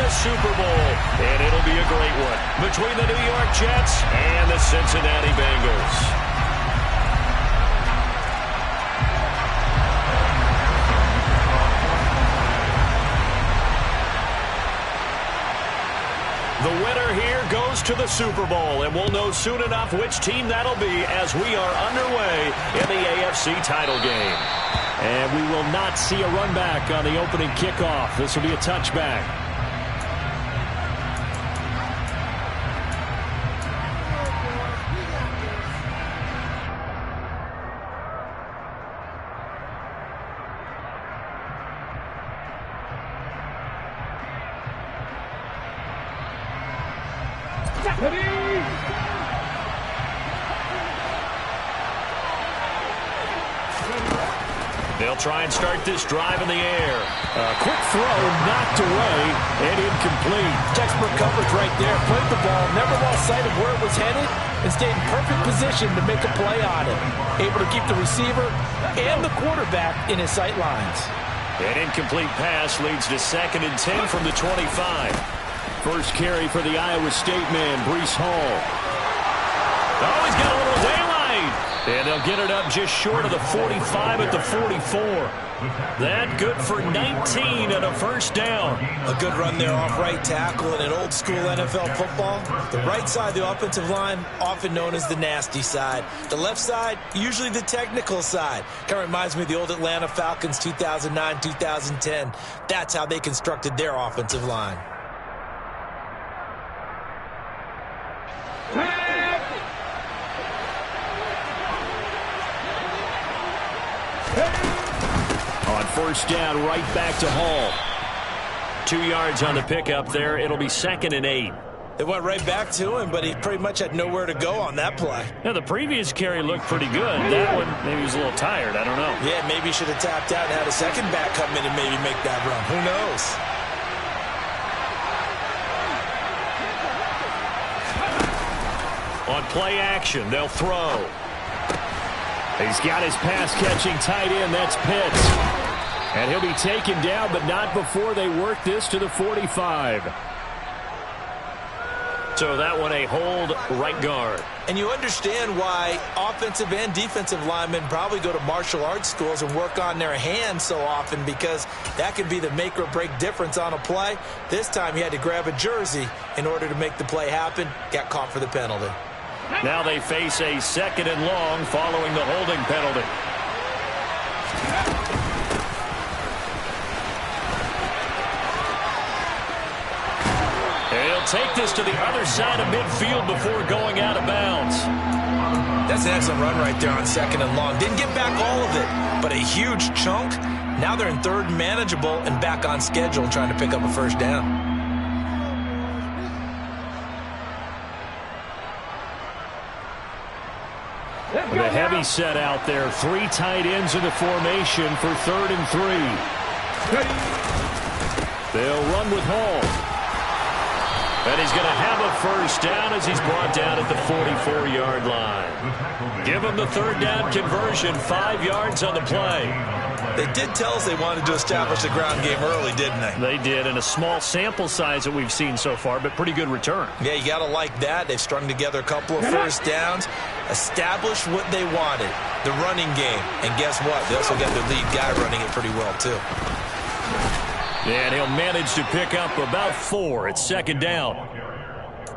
the Super Bowl, and it'll be a great one between the New York Jets and the Cincinnati Bengals. The winner here goes to the Super Bowl, and we'll know soon enough which team that'll be as we are underway in the AFC title game. And we will not see a run back on the opening kickoff. This will be a touchback. They'll try and start this drive in the air. A quick throw, knocked away, and incomplete. Textbook coverage right there. Played the ball, never lost sight of where it was headed, and stayed in perfect position to make a play on it. Able to keep the receiver and the quarterback in his sight lines. An incomplete pass leads to 2nd and 10 from the 25. First carry for the Iowa State man, Breece Hall. Oh, he's got a little daylight. And they'll get it up just short of the 45 at the 44. That good for 19 and a first down. A good run there off right tackle in an old school NFL football. The right side of the offensive line, often known as the nasty side. The left side, usually the technical side. Kind of reminds me of the old Atlanta Falcons 2009-2010. That's how they constructed their offensive line. On first down, right back to Hall. 2 yards on the pickup there. It'll be 2nd and 8. They went right back to him, but he pretty much had nowhere to go on that play. Now, the previous carry looked pretty good. That one, maybe he was a little tired. I don't know. Yeah, maybe he should have tapped out and had a second back come in and maybe make that run. Who knows? On play action, they'll throw. He's got his pass-catching tight end. That's Pitts. And he'll be taken down, but not before they work this to the 45. So that one a hold right guard. And you understand why offensive and defensive linemen probably go to martial arts schools and work on their hands so often, because that could be the make or break difference on a play. This time he had to grab a jersey in order to make the play happen. Got caught for the penalty. Now they face a 2nd and long following the holding penalty. He'll take this to the other side of midfield before going out of bounds. That's an excellent run right there on 2nd and long. Didn't get back all of it, but a huge chunk. Now they're in 3rd and manageable and back on schedule trying to pick up a first down. The heavy set out there. 3 tight ends in the formation for 3rd and 3. They'll run with Hall. And he's going to have a first down as he's brought down at the 44-yard line. Give him the 3rd down conversion, 5 yards on the play. They did tell us they wanted to establish the ground game early, didn't they? They did, and a small sample size that we've seen so far, but pretty good return. Yeah, you got to like that. They've strung together a couple of first downs, established what they wanted, the running game. And guess what? They also got their lead guy running it pretty well, too. And he'll manage to pick up about 4 at 2nd down.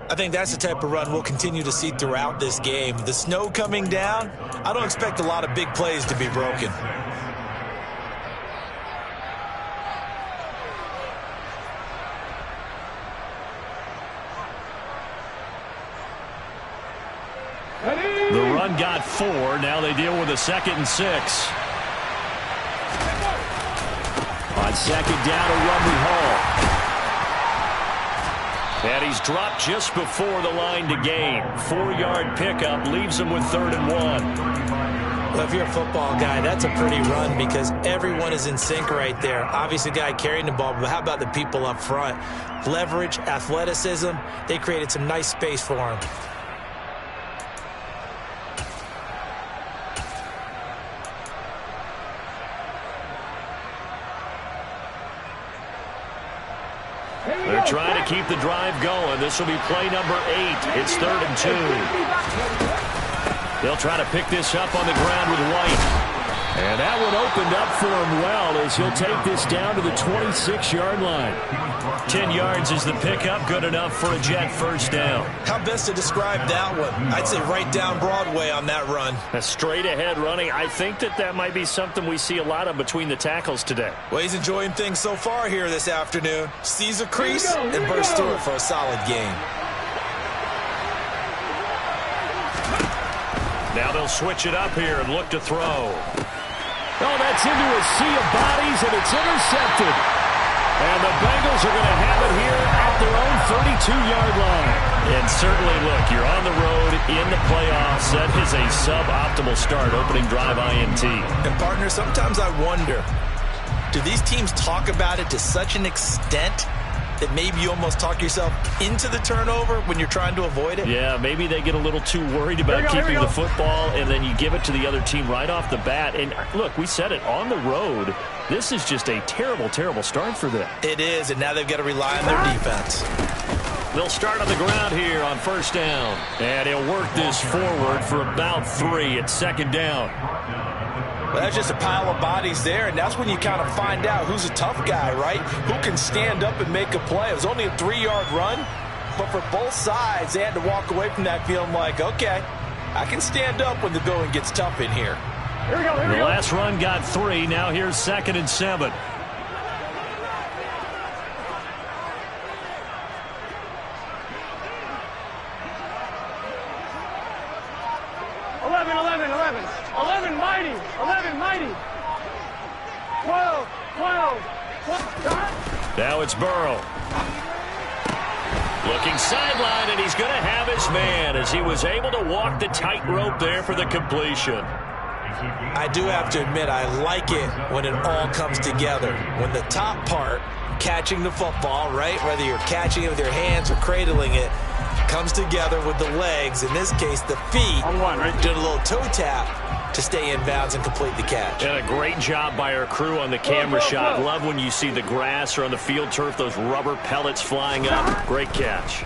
I think that's the type of run we'll continue to see throughout this game. The snow coming down, I don't expect a lot of big plays to be broken. The run got 4. Now they deal with a 2nd and 6. On 2nd down, a run with Hall. And he's dropped just before the line to gain. 4-yard pickup leaves him with 3rd and 1. Well, if you're a football guy, that's a pretty run because everyone is in sync right there. Obviously, the guy carrying the ball, but how about the people up front? Leverage, athleticism, they created some nice space for him. They're trying to keep the drive going. This will be play number 8. It's 3rd and 2. They'll try to pick this up on the ground with White. And that one opened up for him well as he'll take this down to the 26-yard line. 10 yards is the pickup, good enough for a Jet first down. How best to describe that one? I'd say right down Broadway on that run. A straight-ahead running. I think that might be something we see a lot of between the tackles today. Well, he's enjoying things so far here this afternoon. Sees a crease and bursts through it for a solid gain. Now they'll switch it up here and look to throw. Oh, that's into a sea of bodies, and it's intercepted. And the Bengals are going to have it here at their own 32-yard line. And certainly, look, you're on the road in the playoffs. That is a suboptimal start, opening drive INT. And, partner, sometimes I wonder, do these teams talk about it to such an extent that maybe you almost talk yourself into the turnover when you're trying to avoid it? Yeah, maybe they get a little too worried about keeping the football, and then you give it to the other team right off the bat. And, look, we said it, on the road, this is just a terrible, terrible start for them. It is, and now they've got to rely on their defense. They'll start on the ground here on first down. And he'll work this forward for about 3 at 2nd down. Well, that's just a pile of bodies there, and that's when you kind of find out who's a tough guy, right? Who can stand up and make a play. It was only a 3-yard run, but for both sides, they had to walk away from that feeling like, okay, I can stand up when the going gets tough in here. Here we go. The last run got 3. Now here's 2nd and 7. Now it's Burrow. Looking sideline, and he's going to have his man as he was able to walk the tightrope there for the completion. I do have to admit, I like it when it all comes together. When the top part, catching the football, right, whether you're catching it with your hands or cradling it, comes together with the legs, in this case the feet, did a little toe tap to stay in bounds and complete the catch. And a great job by our crew on the camera shot. Love when you see the grass or on the field turf, those rubber pellets flying up. Great catch.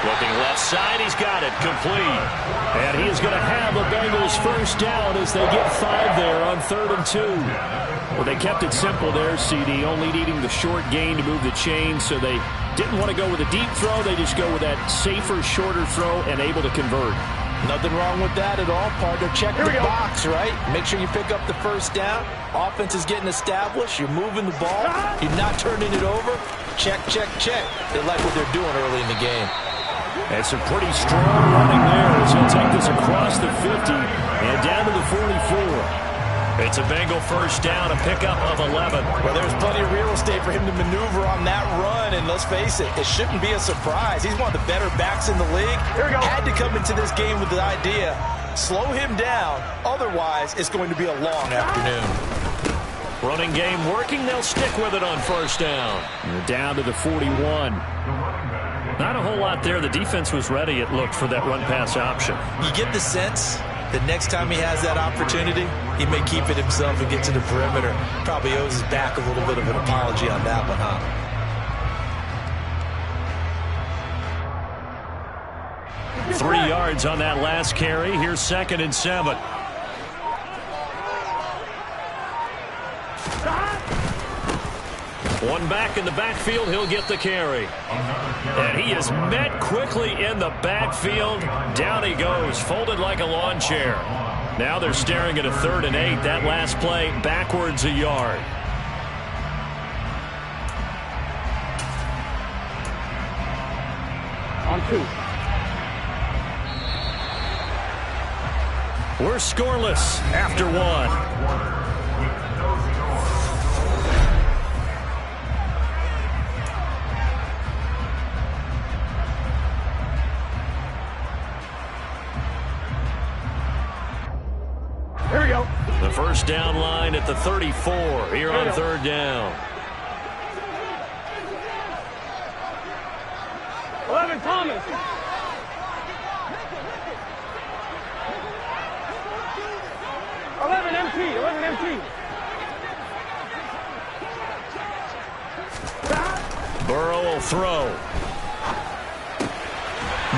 Looking left side, he's got it, complete. And he is going to have the Bengals first down as they get 5 there on 3rd and 2. Well, they kept it simple there, CD, only needing the short gain to move the chain, so they didn't want to go with a deep throw. They just go with that safer, shorter throw and able to convert. Nothing wrong with that at all, partner. Check the box, right? Make sure you pick up the first down. Offense is getting established. You're moving the ball. You're not turning it over. Check, check, check. They like what they're doing early in the game. And some pretty strong running there as he'll take this across the 50 and down to the 44. It's a Bengal first down, a pickup of 11. Well, there's plenty of real estate for him to maneuver on that run, and let's face it, it shouldn't be a surprise. He's one of the better backs in the league. Had to come into this game with the idea, slow him down, otherwise it's going to be a long afternoon. Running game working, they'll stick with it on first down. And down to the 41. Not a whole lot there. The defense was ready, it looked, for that run-pass option. You get the sense that next time he has that opportunity, he may keep it himself and get to the perimeter. Probably owes his back a little bit of an apology on that one, huh? Three yards on that last carry. Here's 2nd and 7. One back in the backfield, he'll get the carry. And he is met quickly in the backfield. Down he goes, folded like a lawn chair. Now they're staring at a 3rd and 8. That last play, backwards a yard. On 2. We're scoreless after 1. Here we go. The first down line at the 34 here on 3rd down. 11 Thomas. 11 MT. Burrow will throw.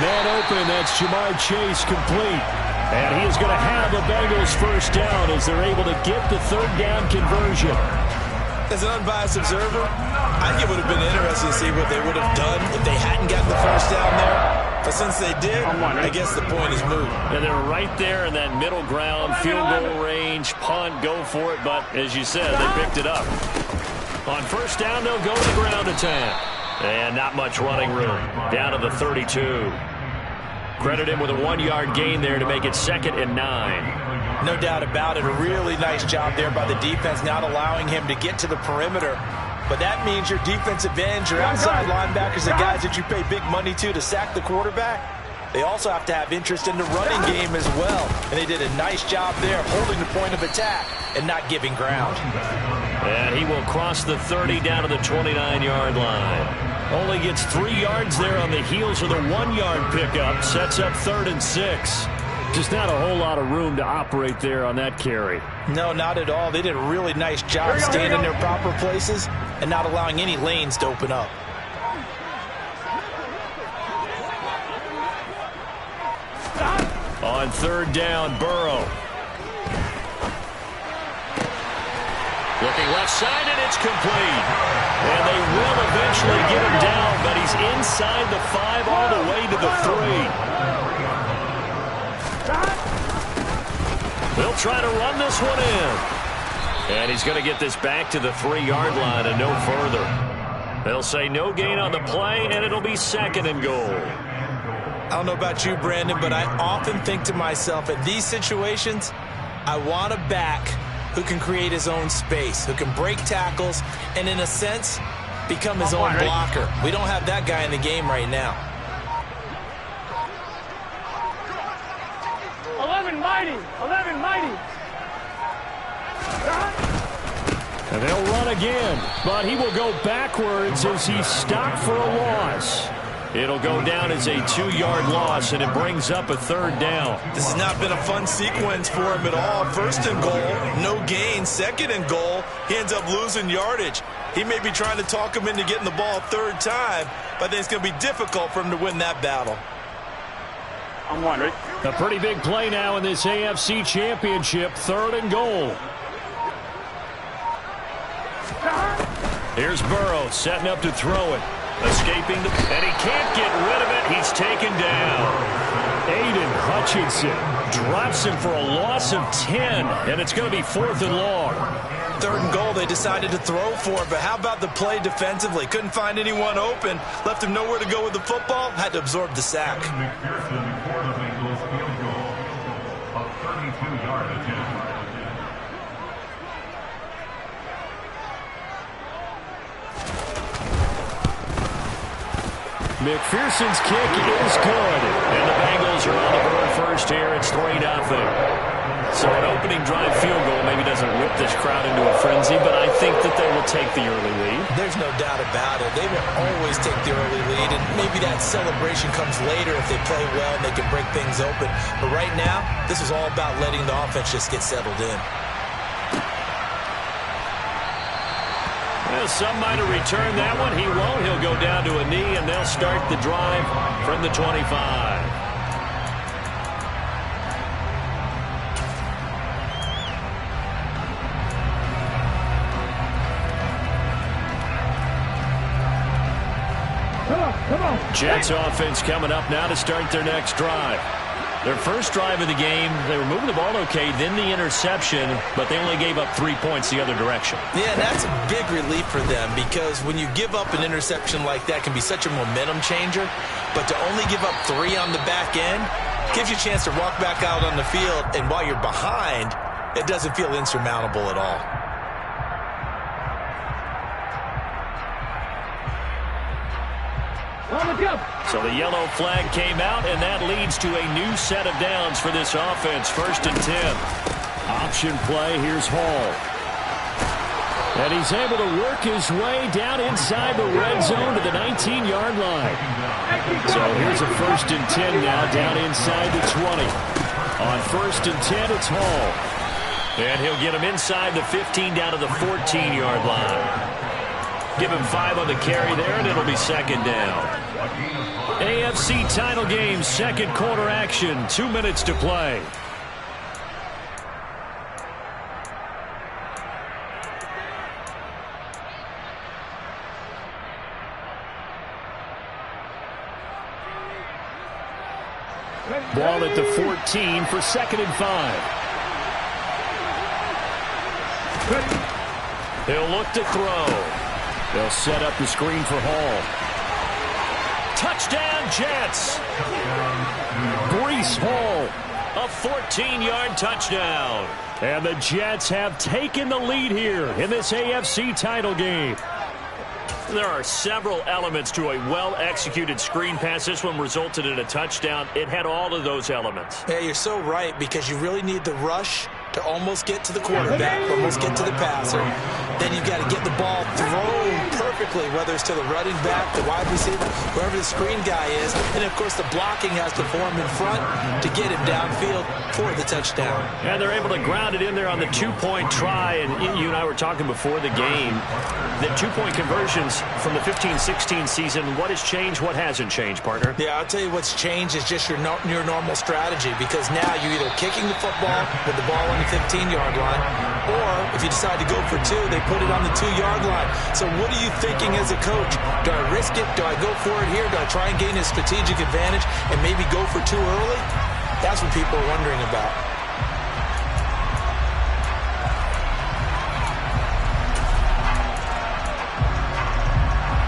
Man open, that's Jamar Chase complete. And he is going to have the Bengals first down as they're able to get the third down conversion. As an unbiased observer, I think it would have been interesting to see what they would have done if they hadn't gotten the first down there. But since they did, I guess the point is moot. And they're right there in that middle ground, field goal range, punt, go for it. But as you said, they picked it up. On first down, they'll go to the ground attack. And not much running room. Down to the 32. Credit him with a 1-yard gain there to make it 2nd and 9. No doubt about it. A really nice job there by the defense, not allowing him to get to the perimeter. But that means your defensive ends, your outside linebackers, the guys that you pay big money to sack the quarterback, they also have to have interest in the running game as well. And they did a nice job there holding the point of attack and not giving ground. And he will cross the 30 down to the 29-yard line. Only gets 3 yards there on the heels of the 1-yard pickup. Sets up 3rd and 6. Just not a whole lot of room to operate there on that carry. No, not at all. They did a really nice job staying in their proper places and not allowing any lanes to open up. On 3rd down, Burrow. Looking left side, and it's complete. And they will eventually get him down, but he's inside the 5 all the way to the 3. They'll try to run this one in. And he's going to get this back to the 3-yard line and no further. They'll say no gain on the play, and it'll be 2nd and goal. I don't know about you, Brandon, but I often think to myself, in these situations, I want a back who can create his own space, who can break tackles, and in a sense, become his own blocker. We don't have that guy in the game right now. 11 mighty, 11 mighty. And they'll run again, but he will go backwards as he's stopped for a loss. It'll go down as a 2-yard loss, and it brings up a 3rd down. This has not been a fun sequence for him at all. 1st and goal, no gain. 2nd and goal, he ends up losing yardage. He may be trying to talk him into getting the ball 3rd time, but I think it's going to be difficult for him to win that battle. I'm wondering. A pretty big play now in this AFC Championship. 3rd and goal. Here's Burrow setting up to throw it. Escaping, and he can't get rid of it. He's taken down. Aiden Hutchinson drops him for a loss of 10, and it's going to be 4th and long. 3rd and goal, they decided to throw for it, but how about the play defensively? Couldn't find anyone open, left him nowhere to go with the football, had to absorb the sack. McPherson's kick is good. And the Bengals are on the board first here. It's 3-0. So an opening drive field goal maybe doesn't whip this crowd into a frenzy, but I think that they will take the early lead. There's no doubt about it. They will always take the early lead, and maybe that celebration comes later if they play well and they can break things open. But right now, this is all about letting the offense just get settled in. Well, some might have returned that one. He won't. He'll go down to a knee, and they'll start the drive from the 25. Come on. Jets offense coming up now to start their next drive. Their first drive of the game, they were moving the ball okay, then the interception, but they only gave up 3 points the other direction. Yeah, and that's a big relief for them because when you give up an interception like that, it can be such a momentum changer, but to only give up 3 on the back end gives you a chance to walk back out on the field, and while you're behind, it doesn't feel insurmountable at all. So the yellow flag came out, and that leads to a new set of downs for this offense. 1st and 10. Option play. Here's Hall. And he's able to work his way down inside the red zone to the 19-yard line. So here's a 1st and 10 now down inside the 20. On 1st and 10, it's Hall. And he'll get him inside the 15 down to the 14-yard line. Give him 5 on the carry there, and it'll be second down. AFC title game, second quarter action, 2 minutes to play. Ball at the 14 for 2nd and 5. He'll look to throw. They'll set up the screen for Hall. Touchdown, Jets. Breece Hall, a 14-yard touchdown. And the Jets have taken the lead here in this AFC title game. There are several elements to a well-executed screen pass. This one resulted in a touchdown. It had all of those elements. Yeah, you're so right, because you really need the rush to almost get to the quarterback, almost get to the passer. Then you've got to get the ball thrown perfectly, whether it's to the running back, the wide receiver, wherever the screen guy is. And, of course, the blocking has to form in front to get him downfield for the touchdown. And they're able to ground it in there on the 2-point try. And you and I were talking before the game. The 2-point conversions from the 15-16 season, what has changed, what hasn't changed, partner? Yeah, I'll tell you what's changed is just your normal strategy, because now you're either kicking the football with the ball on the 15-yard line, or if you decide to go for 2, they put it on the 2-yard line. So what are you thinking as a coach? Do I risk it? Do I go for it here? Do I try and gain a strategic advantage and maybe go for 2 early? That's what people are wondering about.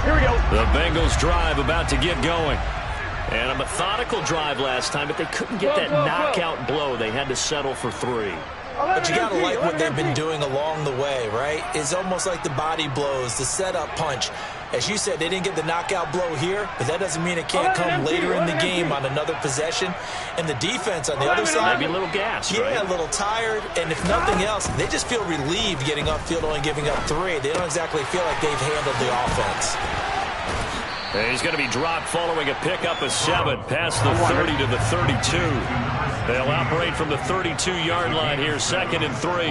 Here we go. The Bengals drive about to get going. And a methodical drive last time, but they couldn't get that knockout blow. They had to settle for 3. But you got to like what they've been doing along the way, right? It's almost like the body blows, the setup punch. As you said, they didn't get the knockout blow here, but that doesn't mean it can't come later in the game on another possession. And the defense on the other side, maybe a little gassed, yeah, right? A little tired. And if nothing else, they just feel relieved getting upfield, only giving up 3. They don't exactly feel like they've handled the offense. He's going to be dropped following a pickup of 7 past the 30 to the 32. They'll operate from the 32-yard line here, 2nd and 3.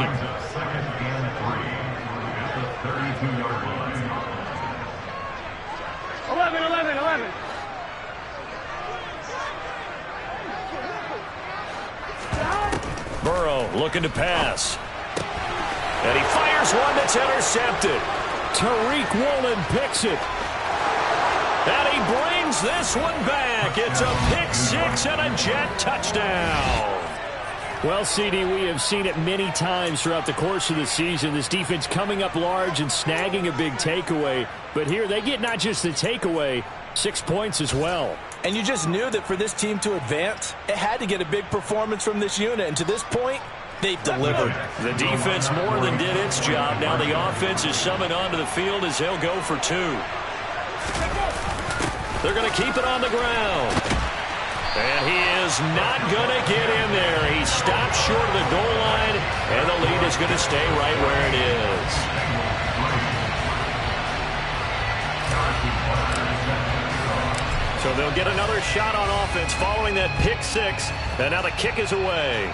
Eleven. Burrow looking to pass. And he fires one that's intercepted. Tariq Woolen picks it. And he brings this one back. It's a pick 6 and a Jet touchdown. Well, CD, we have seen it many times throughout the course of the season. This defense coming up large and snagging a big takeaway. But here they get not just the takeaway, 6 points as well. And you just knew that for this team to advance, it had to get a big performance from this unit. And to this point, they've delivered. The defense more than did its job. Now the offense is summoned onto the field as they'll go for 2. They're going to keep it on the ground. And he is not going to get in there. He stopped short of the goal line, and the lead is going to stay right where it is. So they'll get another shot on offense following that pick 6, and now the kick is away.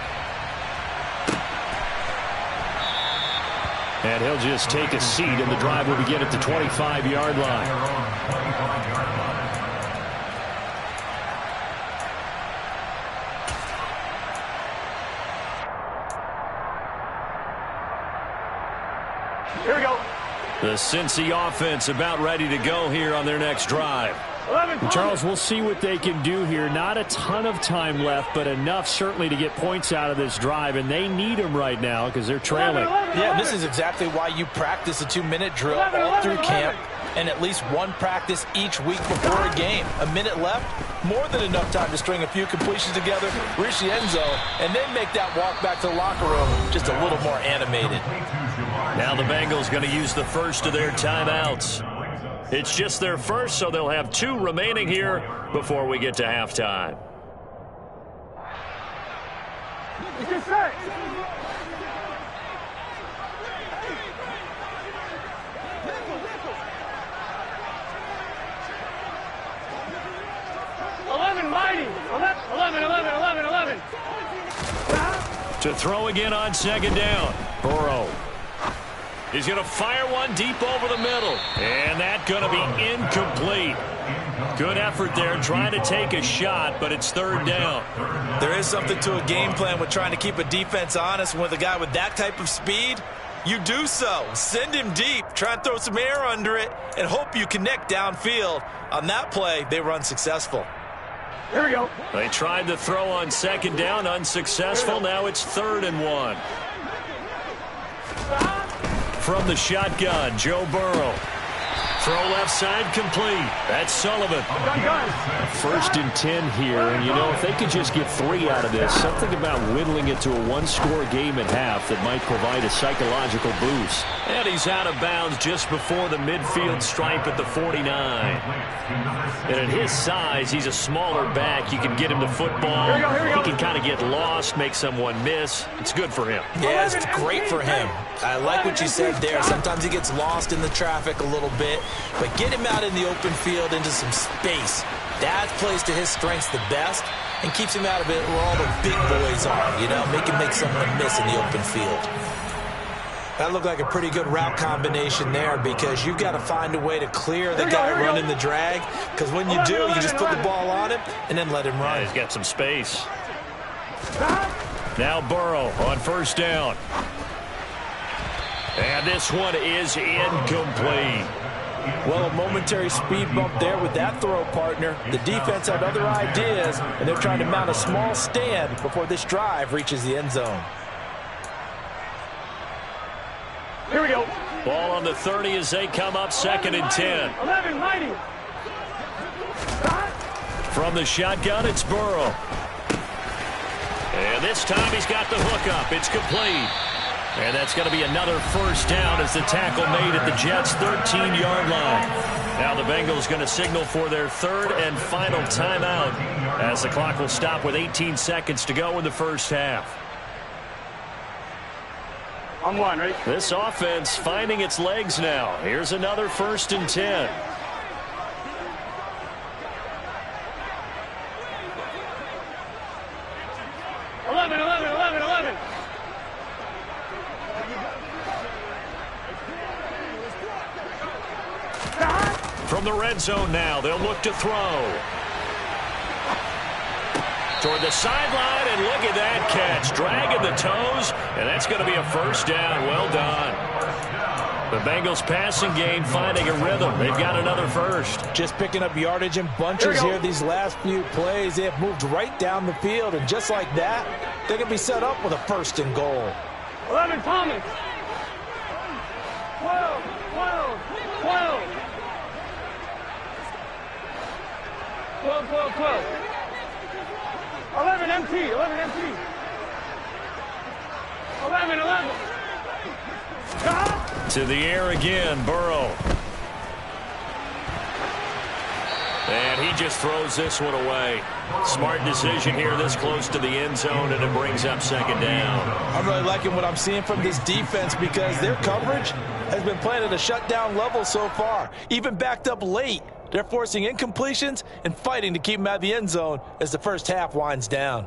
And he'll just take a seat, and the drive will begin at the 25-yard line. Here we go. The Cincy offense about ready to go here on their next drive. Charles, we'll see what they can do here. Not a ton of time left, but enough certainly to get points out of this drive, and they need them right now because they're trailing. Yeah, this is exactly why you practice a 2-minute drill all through camp and at least one practice each week before a game. A minute left, more than enough time to string a few completions together, reach the end zone, and then make that walk back to the locker room just a little more animated. Now the Bengals going to use the first of their timeouts. It's just their first, so they'll have 2 remaining here before we get to halftime. It's set. Mighty. 11. To throw again on 2nd down. Burrow. He's going to fire one deep over the middle. And that's going to be incomplete. Good effort there trying to take a shot, but it's third down. There is something to a game plan with trying to keep a defense honest. With a guy with that type of speed, you do so. Send him deep. Try and throw some air under it and hope you connect downfield. On that play, they were unsuccessful. Here we go. They tried to throw on second down, unsuccessful. Now it's 3rd and 1. From the shotgun, Joe Burrow. Throw left side complete. That's Sullivan. Gun. 1st and 10 here, and you know, if they could just get 3 out of this, something about whittling it to a one-score game at half that might provide a psychological boost. And he's out of bounds just before the midfield stripe at the 49. And at his size, he's a smaller back. You can get him the football. Here we go. He can kind of get lost, make someone miss. It's good for him. Yeah, it's great for him. I like what you said there. Sometimes he gets lost in the traffic a little bit, but get him out in the open field into some space. That plays to his strengths the best and keeps him out of it where all the big boys are, you know, make him make someone miss in the open field. That looked like a pretty good route combination there because you've got to find a way to clear the guy running the drag, because when you do, you just put the ball on him and then let him run. Yeah, he's got some space. Now Burrow on 1st down. And this one is incomplete. Well, a momentary speed bump there with that throw, partner. The defense had other ideas, and they're trying to mount a small stand before this drive reaches the end zone. Here we go. Ball on the 30 as they come up 2nd and 10. 11, mighty. From the shotgun, it's Burrow. And this time he's got the hook up. It's complete. And that's going to be another 1st down as the tackle made at the Jets' 13-yard line. Now the Bengals going to signal for their 3rd and final timeout as the clock will stop with 18 seconds to go in the 1st half. On 1, ready? This offense finding its legs now. Here's another 1st and 10. From the red zone now, they'll look to throw. Toward the sideline, and look at that catch. Dragging the toes, and that's going to be a 1st down. Well done. The Bengals passing game finding a rhythm. They've got another 1st. Just picking up yardage in bunches here these last few plays. They have moved right down the field, and just like that, they can be set up with a 1st and goal. 11, Thomas. 12, 12, 12. 12, 12, 12. 11 MT, 11 MT. 11, 11. To the air again, Burrow. And he just throws this one away. Smart decision here this close to the end zone, and it brings up 2nd down. I'm really liking what I'm seeing from this defense because their coverage has been playing at a shutdown level so far. Even backed up late, they're forcing incompletions and fighting to keep them out of the end zone as the 1st half winds down.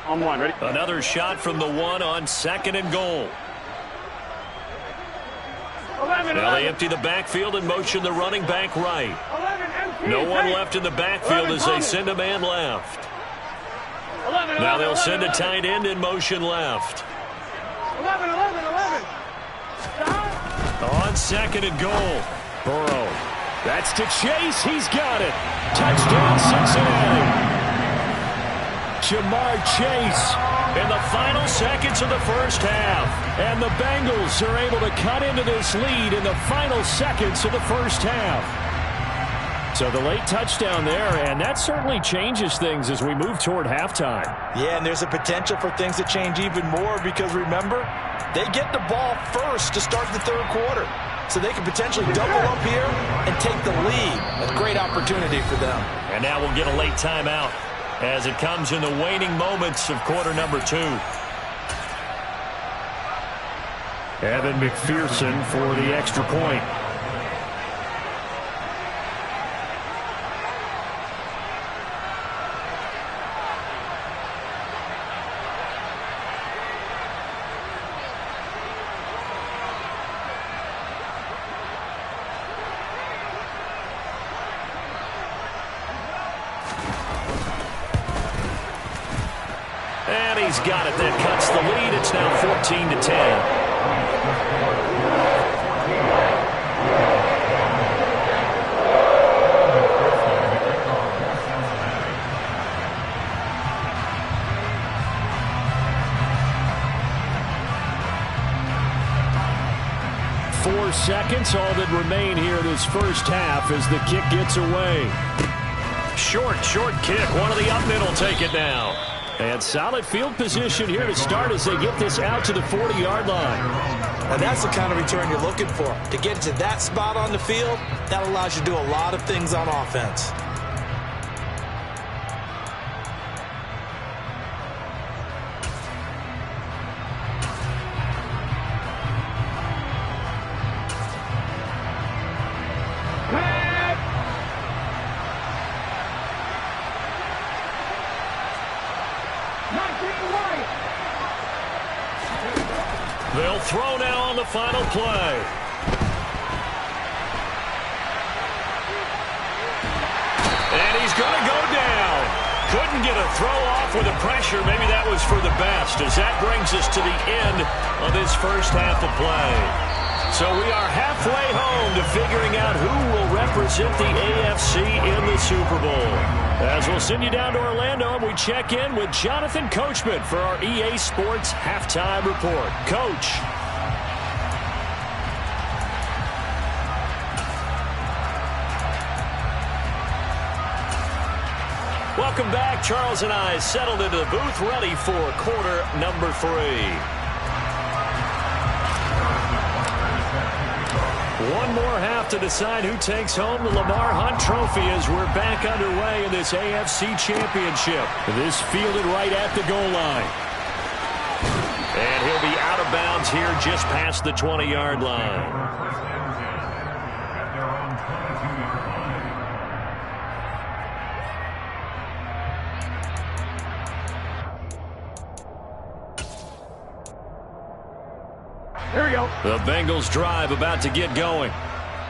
On 1, ready? Another shot from the 1 on 2nd and goal. 11, Now they empty the backfield and motion the running back right. 11 MT. No one left in the backfield as they send a man left. 11, Now they'll send a tight end in motion left. 11, 11, 11. On 2nd and goal, Burrow. That's to Chase. He's got it. Touchdown, Cincinnati. Jamar Chase in the final seconds of the 1st half. And the Bengals are able to cut into this lead in the final seconds of the 1st half. So the late touchdown there, and that certainly changes things as we move toward halftime. Yeah, and there's a potential for things to change even more because, remember, they get the ball first to start the 3rd quarter. So they can potentially double up here and take the lead. A great opportunity for them. And now we'll get a late timeout as it comes in the waning moments of quarter number 2. Evan McPherson for the extra point. he's got it. That cuts the lead. It's now 14-10. 4 seconds, all that remain here this first half as the kick gets away. Short kick. One of the up mid will take it now. And solid field position here to start as they get this out to the 40-yard line. And that's the kind of return you're looking for. To get to that spot on the field, that allows you to do a lot of things on offense. They'll throw now on the final play. And he's going to go down. Couldn't get a throw off with the pressure. Maybe that was for the best, as that brings us to the end of this first half of play. So we are halfway home to figuring out who will represent the AFC in the Super Bowl. As we'll send you down to Orlando, and we check in with Jonathan Coachman for our EA Sports Halftime Report. Coach. Welcome back. Charles and I settled into the booth, ready for quarter number 3. One more half to decide who takes home the Lamar Hunt Trophy as we're back underway in this AFC Championship. This fielded right at the goal line. And he'll be out of bounds here just past the 20-yard line. Here we go. The Bengals drive about to get going.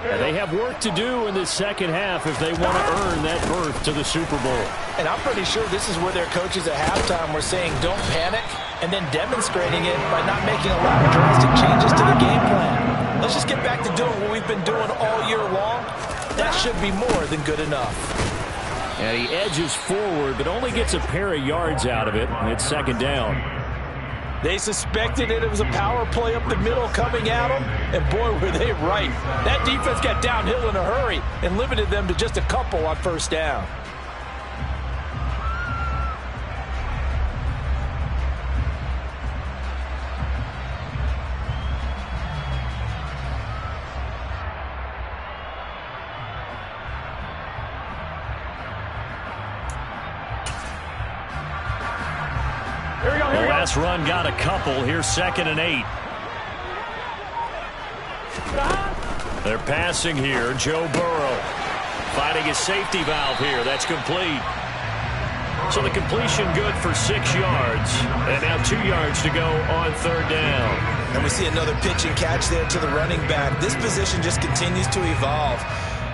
And they have work to do in this second half if they want to earn that berth to the Super Bowl. And I'm pretty sure this is where their coaches at halftime were saying don't panic, and then demonstrating it by not making a lot of drastic changes to the game plan. Let's just get back to doing what we've been doing all year long. That should be more than good enough. And he edges forward, but only gets a pair of yards out of it, and it's second down. They suspected it was a power play up the middle coming at them, and boy, were they right. That defense got downhill in a hurry and limited them to just a couple on first down. Last run got a couple. Here's 2nd and 8. They're passing here. Joe Burrow finding his safety valve here. That's complete. So the completion good for 6 yards. And now 2 yards to go on third down. And we see another pitch and catch there to the running back. This position just continues to evolve.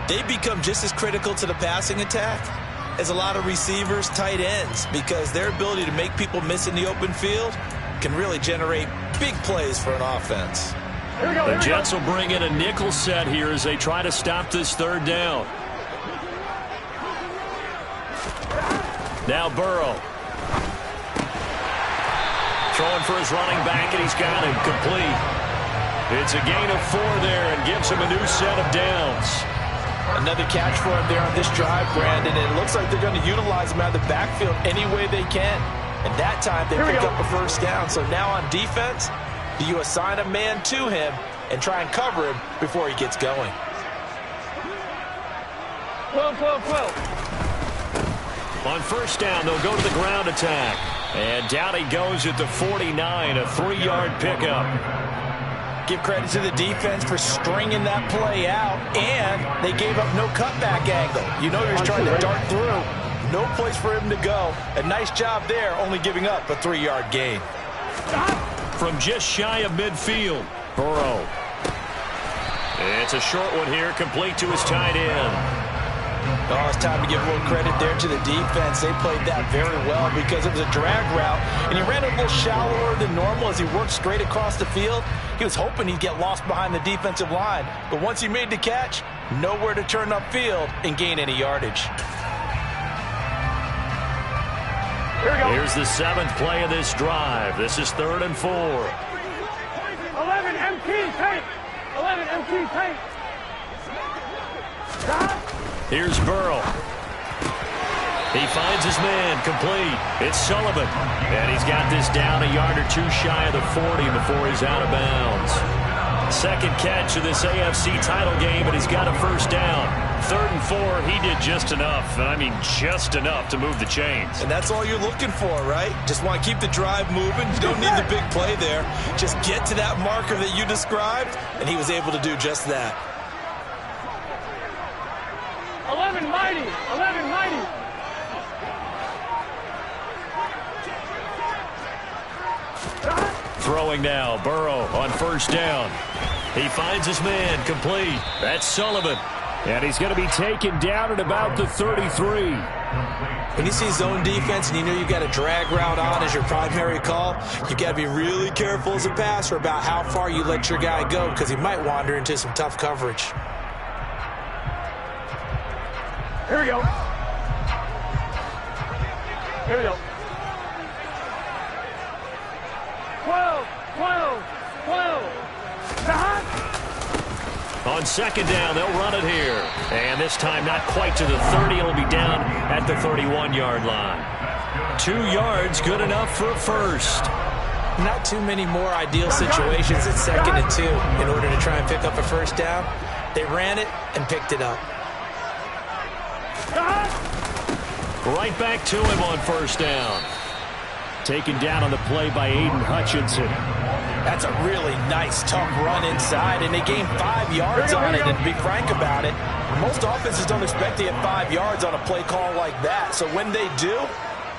They become just as critical to the passing attack as a lot of receivers, tight ends, because their ability to make people miss in the open field can really generate big plays for an offense. The Jets will bring in a nickel set here as they try to stop this third down. Now Burrow. Throwing for his running back, and he's got him complete. It's a gain of 4 there and gives him a new set of downs. Another catch for him there on this drive, Brandon, and it looks like they're going to utilize him out of the backfield any way they can. And that time they pick up a first down. So now on defense, do you assign a man to him and try and cover him before he gets going? 12. On first down, they'll go to the ground attack. And down he goes at the 49, a 3-yard pickup. Give credit to the defense for stringing that play out, and they gave up no cutback angle. You know he was trying to dart through. No place for him to go. A nice job there, only giving up a 3-yard gain. From just shy of midfield, Burrow. It's a short one here, complete to his tight end. Oh, it's time to give a little credit there to the defense. They played that very well because it was a drag route, and he ran a little shallower than normal as he worked straight across the field. He was hoping he'd get lost behind the defensive line, but once he made the catch, nowhere to turn upfield and gain any yardage. Here we go. Here's the 7th play of this drive. This is 3rd and 4. 11 MT tape. 11 MT tape. Here's Burrow. He finds his man, complete. It's Sullivan. And he's got this down a yard or two shy of the 40 before he's out of bounds. Second catch of this AFC title game, and he's got a first down. 3rd and 4, he did just enough. I mean, just enough to move the chains. And that's all you're looking for, right? Just want to keep the drive moving. You don't need the big play there. Just get to that marker that you described, and he was able to do just that. 11 mighty. 11 mighty. Throwing now, Burrow on first down. He finds his man, complete. That's Sullivan. And he's going to be taken down at about the 33. When you see zone defense and you know you've got a drag route on as your primary call, you've got to be really careful as a passer about how far you let your guy go because he might wander into some tough coverage. Here we go. Here we go. 12, 12, 12. On second down, they'll run it here. And this time not quite to the 30. It'll be down at the 31-yard line. 2 yards, good enough for a first. Not too many more ideal situations at 2nd and 2 in order to try and pick up a first down. They ran it and picked it up. Right back to him on first down. Taken down on the play by Aiden Hutchinson. That's a really nice, tough run inside, and they gained 5 yards on it. And to be frank about it, most offenses don't expect to get 5 yards on a play call like that. So when they do,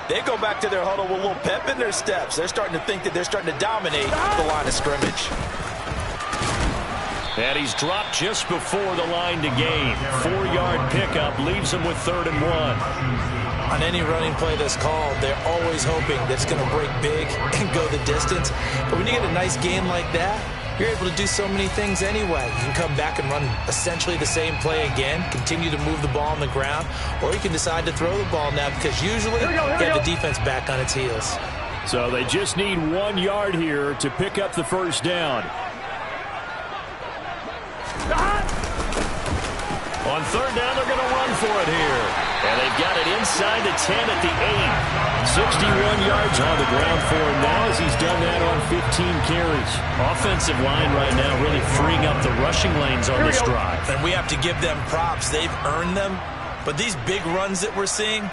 they go back to their huddle with a little pep in their steps. They're starting to think that they're starting to dominate the line of scrimmage. And he's dropped just before the line to gain. 4-yard pickup leaves him with 3rd and 1. On any running play that's called, they're always hoping that it's going to break big and go the distance. But when you get a nice gain like that, you're able to do so many things anyway. You can come back and run essentially the same play again, continue to move the ball on the ground, or you can decide to throw the ball now because usually you have the defense back on its heels. So they just need 1 yard here to pick up the first down. On third down, they're going to run for it here. And they've got it inside the 10 at the 8. 61 yards on the ground for him now as he's done that on 15 carries. Offensive line right now really freeing up the rushing lanes on this drive. And we have to give them props. They've earned them. But these big runs that we're seeing,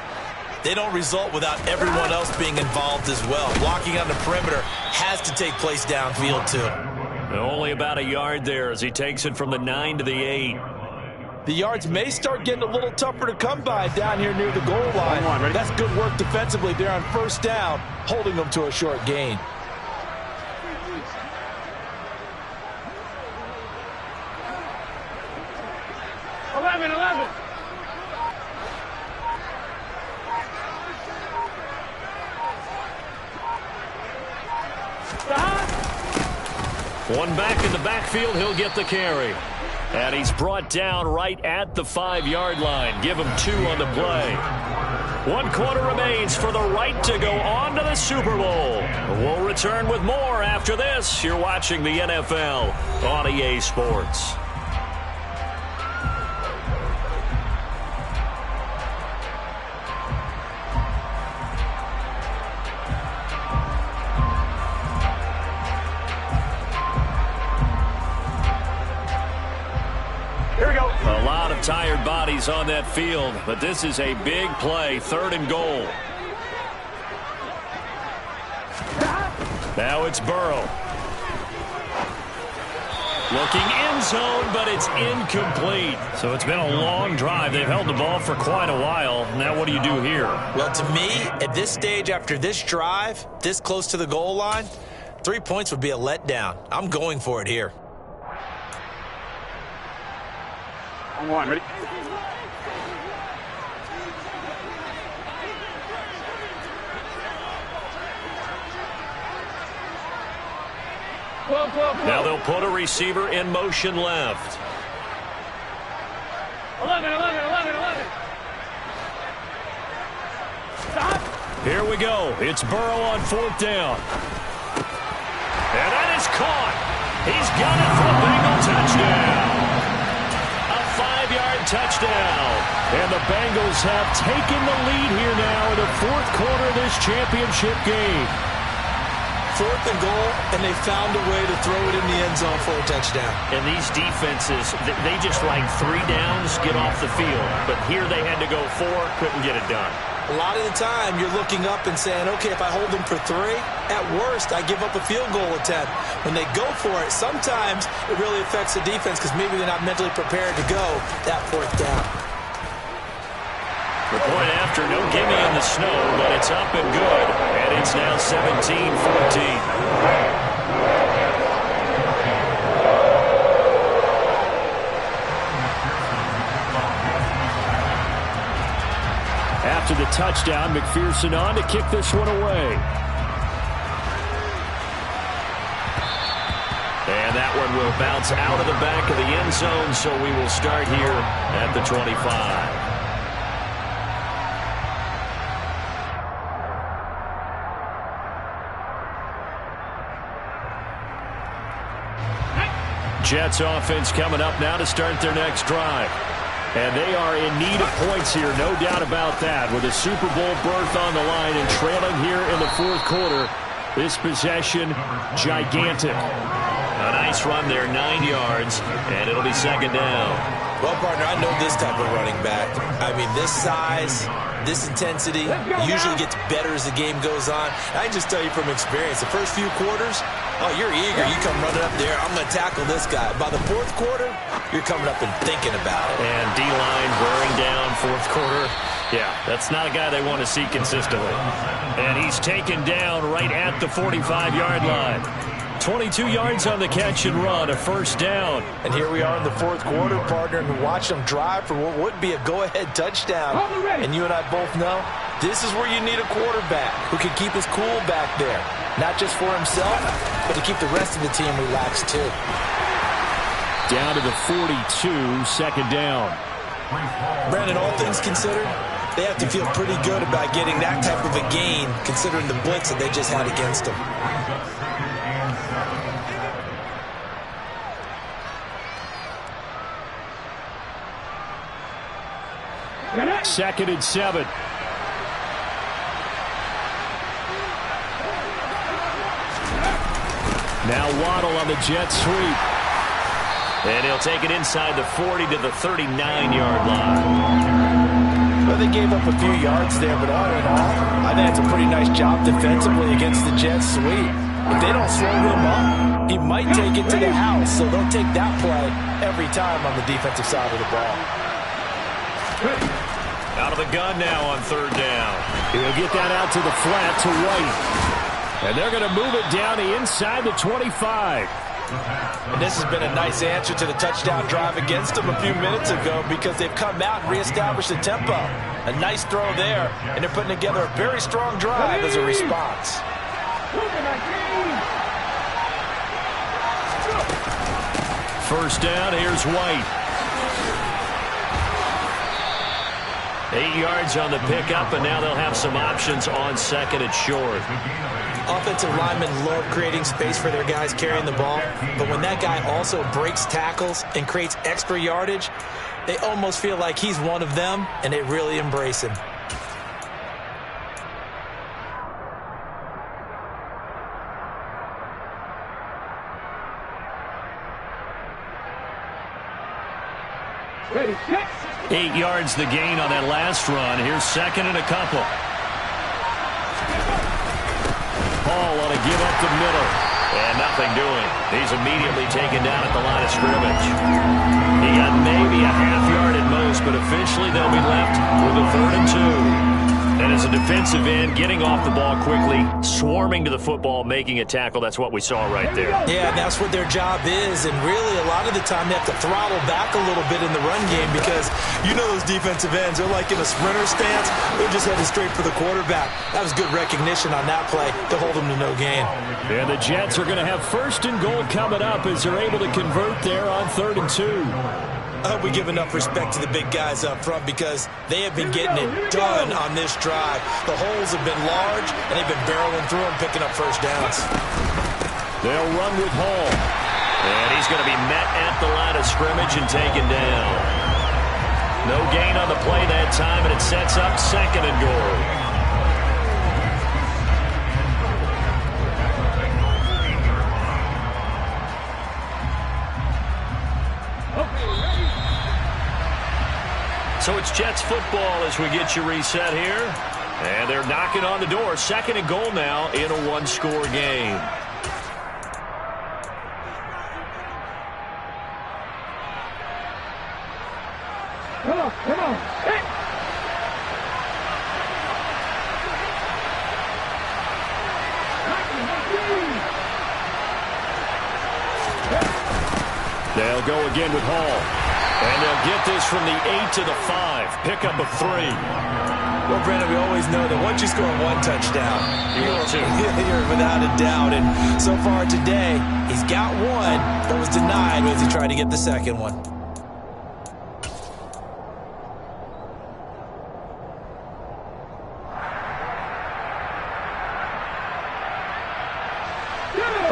they don't result without everyone else being involved as well. Blocking on the perimeter has to take place downfield too. Only about a yard there as he takes it from the 9 to the 8. The yards may start getting a little tougher to come by down here near the goal line. That's good work defensively there on first down, holding them to a short gain. One back in the backfield, he'll get the carry. And he's brought down right at the 5-yard line. Give him 2 on the play. 1 quarter remains for the right to go on to the Super Bowl. We'll return with more after this. You're watching the NFL on EA Sports. A lot of tired bodies on that field, but this is a big play, 3rd and goal. Now it's Burrow. Looking end zone, but it's incomplete. So it's been a long drive. They've held the ball for quite a while. Now what do you do here? Well, to me, at this stage after this drive, this close to the goal line, 3 points would be a letdown. I'm going for it here. On 1, ready? Now they'll put a receiver in motion left. 11. Stop. Here we go. It's Burrow on 4th down. And that is caught. He's got it for a Bengal touchdown. A 5-yard touchdown. And the Bengals have taken the lead here now in the 4th quarter of this championship game. 4th and goal, and they found a way to throw it in the end zone for a touchdown. And these defenses, they just like 3 downs, get off the field. But here they had to go 4, couldn't get it done. A lot of the time, you're looking up and saying, okay, if I hold them for 3, at worst, I give up a field goal attempt. When they go for it, sometimes it really affects the defense because maybe they're not mentally prepared to go that 4th down. The point after, no gimme in the snow, but it's up and good. And it's now 17-14. After the touchdown, McPherson on to kick this one away. And that one will bounce out of the back of the end zone, so we will start here at the 25. Jets offense coming up now to start their next drive. And they are in need of points here, no doubt about that. With a Super Bowl berth on the line and trailing here in the 4th quarter, this possession, gigantic. A nice run there, 9 yards, and it'll be 2nd down. Well, partner, I know this type of running back. I mean, this size, this intensity usually gets better as the game goes on. I can just tell you from experience, the first few quarters, oh, you're eager. You come running up there, I'm going to tackle this guy. By the 4th quarter, you're coming up and thinking about it. And D-line wearing down 4th quarter. Yeah, that's not a guy they want to see consistently. And he's taken down right at the 45-yard line. 22 yards on the catch and run, a 1st down. And here we are in the 4th quarter, partner, and watch them drive for what would be a go-ahead touchdown. And you and I both know this is where you need a quarterback who can keep his cool back there. Not just for himself, but to keep the rest of the team relaxed too. Down to the 42, 2nd down. Brandon, all things considered, they have to feel pretty good about getting that type of a gain considering the blitz that they just had against them. Second and 7. Now Waddle on the jet sweep. And he'll take it inside the 40 to the 39-yard line. Well, they gave up a few yards there, but all in all, I think it's a pretty nice job defensively against the jet sweep. If they don't slow him up, he might take it to the house, so they'll take that play every time on the defensive side of the ball. Out of the gun now on 3rd down. He'll get that out to the flat to White. And they're going to move it down the inside the 25. And this has been a nice answer to the touchdown drive against them a few minutes ago because they've come out and reestablished the tempo. A nice throw there, and they're putting together a very strong drive as a response. 1st down, here's White. 8 yards on the pickup, and now they'll have some options on 2nd and short. Offensive linemen love creating space for their guys carrying the ball, but when that guy also breaks tackles and creates extra yardage, they almost feel like he's one of them, and they really embrace him. Ready, set. 8 yards the gain on that last run. Here's 2nd and a couple. Paul on a give up the middle. And nothing doing. He's immediately taken down at the line of scrimmage. He got maybe a half yard at most, but officially they'll be left with a 3rd and 2. And as a defensive end, getting off the ball quickly, swarming to the football, making a tackle, that's what we saw right there. Yeah, and that's what their job is. And really, a lot of the time, they have to throttle back a little bit in the run game because you know those defensive ends, they're like in a sprinter stance. They're just headed straight for the quarterback. That was good recognition on that play to hold them to no gain. And the Jets are going to have 1st and goal coming up as they're able to convert there on 3rd and 2. I hope we give enough respect to the big guys up front because they have been getting it done on this drive. The holes have been large, and they've been barreling through them, picking up first downs. They'll run with Hall. And he's going to be met at the line of scrimmage and taken down. No gain on the play that time, and it sets up 2nd and goal. So it's Jets football as we get you reset here. And they're knocking on the door. 2nd and goal now in a one-score game. Come on, come on. Hey. They'll go again with Hall. And they'll get this from the 8 to the 5. Pickup of 3. Well, Brandon, we always know that once you score 1 touchdown, you're without a doubt. And so far today, he's got 1 that was denied as he tried to get the 2nd one.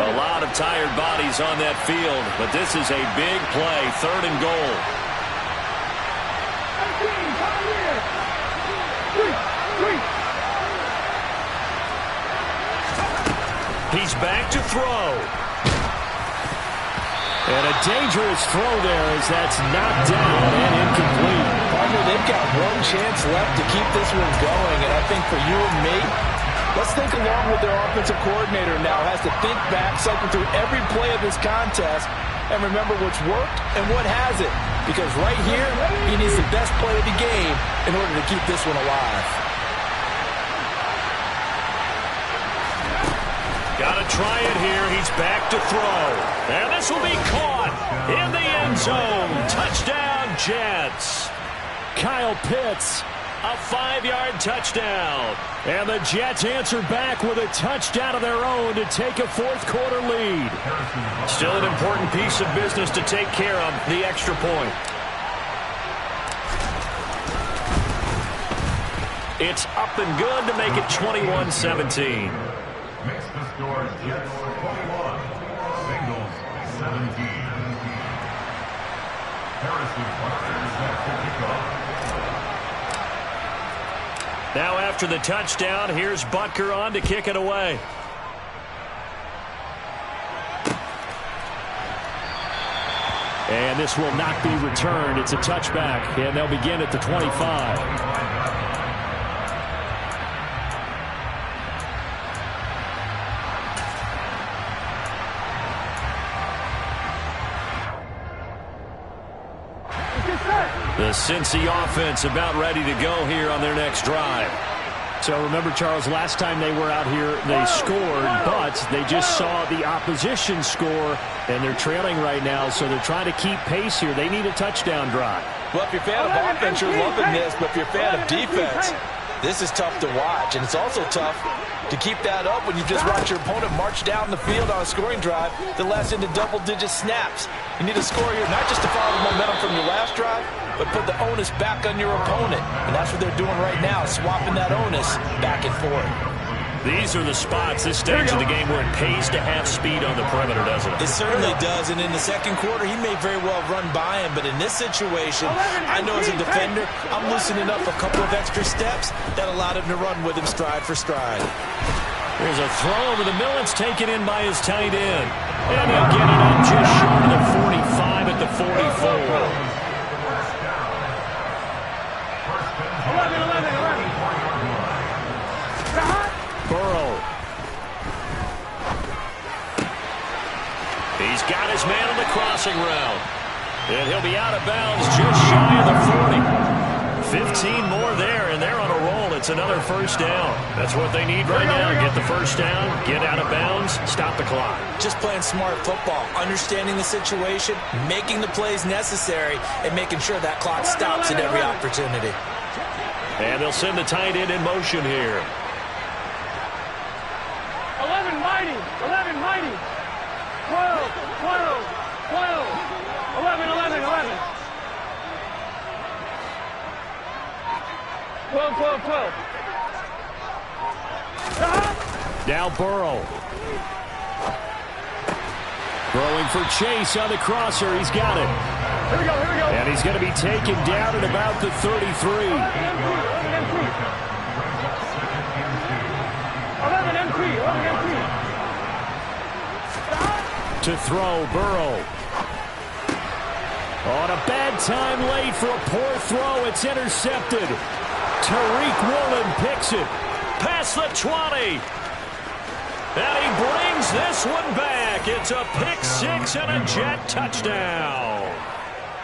A lot of tired bodies on that field, but this is a big play. 3rd and goal. He's back to throw. And a dangerous throw there as that's knocked down and incomplete. Partner, they've got 1 chance left to keep this one going, and I think for you and me, let's think along with their offensive coordinator now. Has to think back, cycle through every play of this contest, and remember what's worked and what hasn't. Because right here, he needs the best play of the game in order to keep this one alive. Got to try it here. He's back to throw. And this will be caught in the end zone. Touchdown, Jets. Kyle Pitts, a 5-yard touchdown. And the Jets answer back with a touchdown of their own to take a 4th quarter lead. Still an important piece of business to take care of, the extra point. It's up and good to make it 21-17. Makes the score Jets 21, Bengals 17. Harrison Butker set to kick off. Now after the touchdown, here's Butker on to kick it away. And this will not be returned. It's a touchback, and they'll begin at the 25. The Cincy offense about ready to go here on their next drive. So remember, Charles, last time they were out here, they scored, but they just saw the opposition score, and they're trailing right now, so they're trying to keep pace here. They need a touchdown drive. Well, if you're a fan of offense, you're loving this, but if you're a fan of defense, this is tough to watch, and it's also tough to keep that up when you just watch your opponent march down the field on a scoring drive that lasts into double-digit snaps. You need a score here, not just to follow the momentum from your last drive, but put the onus back on your opponent. And that's what they're doing right now, swapping that onus back and forth. These are the spots, this stage of the game, where it pays to have speed on the perimeter, doesn't it? It certainly does, and in the second quarter, he may very well run by him, but in this situation, I know as a defender, I'm loosening up a couple of extra steps that allowed him to run with him stride for stride. There's a throw over the middle. It's taken in by his tight end. And he'll get it in just short of the 45 at the 44. Burrow. He's got his man on the crossing route. And he'll be out of bounds just shy of the 40. 15 more there, and they're on a roll at It's another first down. That's what they need right now. Get the first down, get out of bounds, stop the clock. Just playing smart football, understanding the situation, making the plays necessary, and making sure that clock stops at every opportunity. And they'll send the tight end in motion here. 11 mighty, 11 mighty. 12, 12, 12. 11, 11, 11. 12, 12, 12. Now Burrow. Throwing for Chase on the crosser. He's got it. Here we go, here we go. And he's going to be taken down at about the 33. 11 MP, 11 MP. To throw, Burrow. On a bad time late for a poor throw. It's intercepted. Tariq Woolen picks it. Past the 20. And he brings this one back. It's a pick six and a Jet touchdown.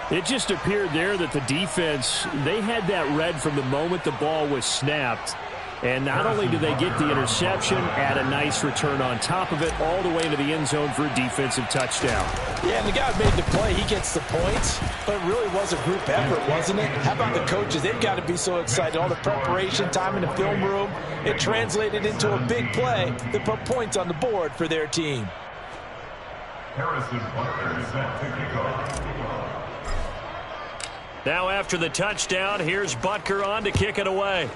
It just appeared there that the defense, they had that read from the moment the ball was snapped. And not only do they get the interception, add a nice return on top of it, all the way to the end zone for a defensive touchdown. Yeah, and the guy made the play. He gets the points, but it really was a group effort, wasn't it? How about the coaches? They've got to be so excited. All the preparation time in the film room, it translated into a big play that put points on the board for their team. Harrison Butker is set to kick off. Now after the touchdown, here's Butker on to kick it away.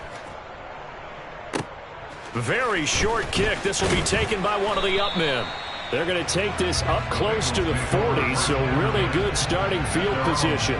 Very short kick. This will be taken by one of the up men. They're going to take this up close to the 40, so really good starting field position.